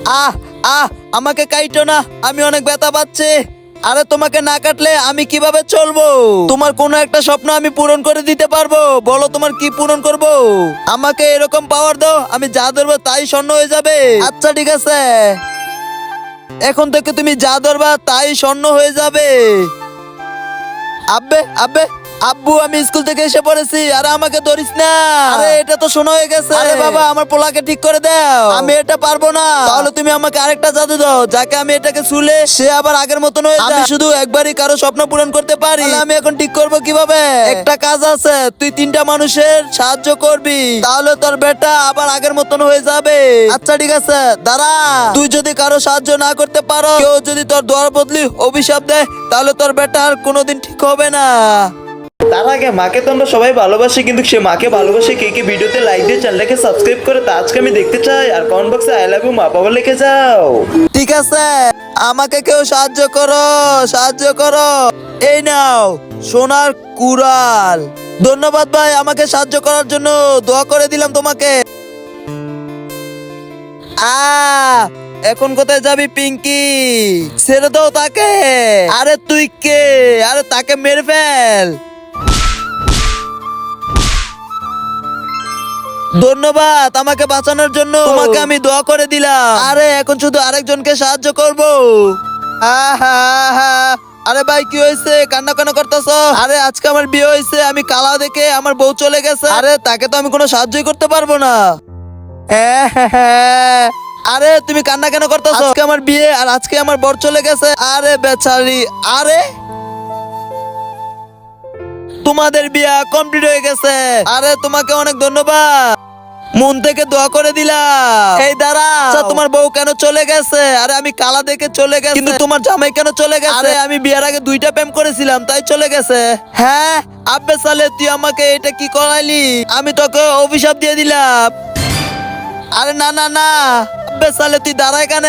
আহ আহ আমাকে কাইটো না, আমি অনেক ব্যথা পাচ্ছি। আরে তোমাকে না কাটলে আমি কিভাবে চলবো? তোমার কোনো একটা স্বপ্ন আমি পূরণ করে দিতে পারবো। বলো তোমার কি পূরণ করব? আমাকে এরকম পাওয়ার দাও, আমি যা ধরবো তাই স্বর্ণ হয়ে যাবে। আচ্ছা ঠিক আছে, এখন থেকে তুমি যা ধরবা তাই স্বর্ণ হয়ে যাবে। আব্বে আব্বে আব্বু, আমি স্কুল থেকে এসে পড়েছি, আরে আমাকে ধরিস না। আরে এটা তো শোনা হয়ে গেছে। আরে বাবা, আমার পোলাকে ঠিক করে দাও, আমি এটা পারবো না। তাহলে তুমি আমাকে আরেকটা জাদু দাও, যাকে আমি এটাকে ছুলে সে আবার আগের মতন হয়ে যায়। আমি শুধু একবারই কারো স্বপ্ন পূরণ করতে পারি। তাহলে আমি এখন ঠিক করবো কিভাবে? একটা কাজ আছে, তুই 3টা মানুষের সাহায্য করবি, তাহলে তোর বেটা আবার আগের মতন হয়ে যাবে। আচ্ছা ঠিক আছে, দাঁড়া। তুই যদি কারো সাহায্য না করতে পারো, কেউ যদি তোর দোয়ার বদলি অভিশাপ দেয়, তাহলে তোর বেটা আর কোনোদিন ঠিক হবে না। তার আগে মাকে তো আমরা সবাই ভালোবাসি, কিন্তু সে মাকে ভালোবাসে কে কে ভিডিওতে লাইক দিয়ে চ্যানেলটাকে সাবস্ক্রাইব করে তা আজকে আমি দেখতে চাই। আর কমেন্ট বক্সে আই লাভ ইউ মা বাবা লিখে যাও। ঠিক আছে, আমাকে কেউ সাহায্য করো, সাহায্য করো। এই নাও সোনার কুড়াল। ধন্যবাদ ভাই, আমাকে সাহায্য করার জন্য। দোয়া করে দিলাম তোমাকে। এখন কোথায় যাবি পিঙ্কি? ছেড়ে দাও তাকে। আরে তুই কে? আরে তাকে মেরে ফেল। ধন্যবাদ আমাকে বাঁচানোর জন্য, তোমাকে আমি দোয়া করে দিলাম। আরে এখন শুধু আরেকজনকে সাহায্য করব। আহা আহা। আরে ভাই কি হয়েছে, কান্না কান্না করতেছো? আরে আজকে আমার বিয়ে হয়েছে, আমি কালা দেখে আমার বউ চলে গেছে। আরে তাকে তো আমি কোনো সাহায্যই করতে পারবো না। হ্যাঁ। আরে তুমি কান্না কেন করতেছো? আজকে আমার বিয়ে আর আজকে আমার বর চলে গেছে। আরে বেচারি। আরে তোমাদের বিয়ে কমপ্লিট হয়ে গেছে। আরে তোমাকে অনেক ধন্যবাদ, মন থেকে দোয়া করে দিলাম। এই দাঁড়া, আচ্ছা তোমার বউ কেন চলে গেছে? আরে আমি কালা দেখে চলে গেছে, কিন্তু তোমার জামাই কেন চলে গেছে? আরে আমি বিয়ের আগে 2টা প্রেম করেছিলাম, তাই চলে গেছে। হ্যাঁ আব্বে সালে, তুই আমাকে এটা কি করাইলি? আমি তোকে অভিশাপ দিয়ে দিলাম। আরে না না না, আব্বে সালে তুই দাঁড়ায় কেন?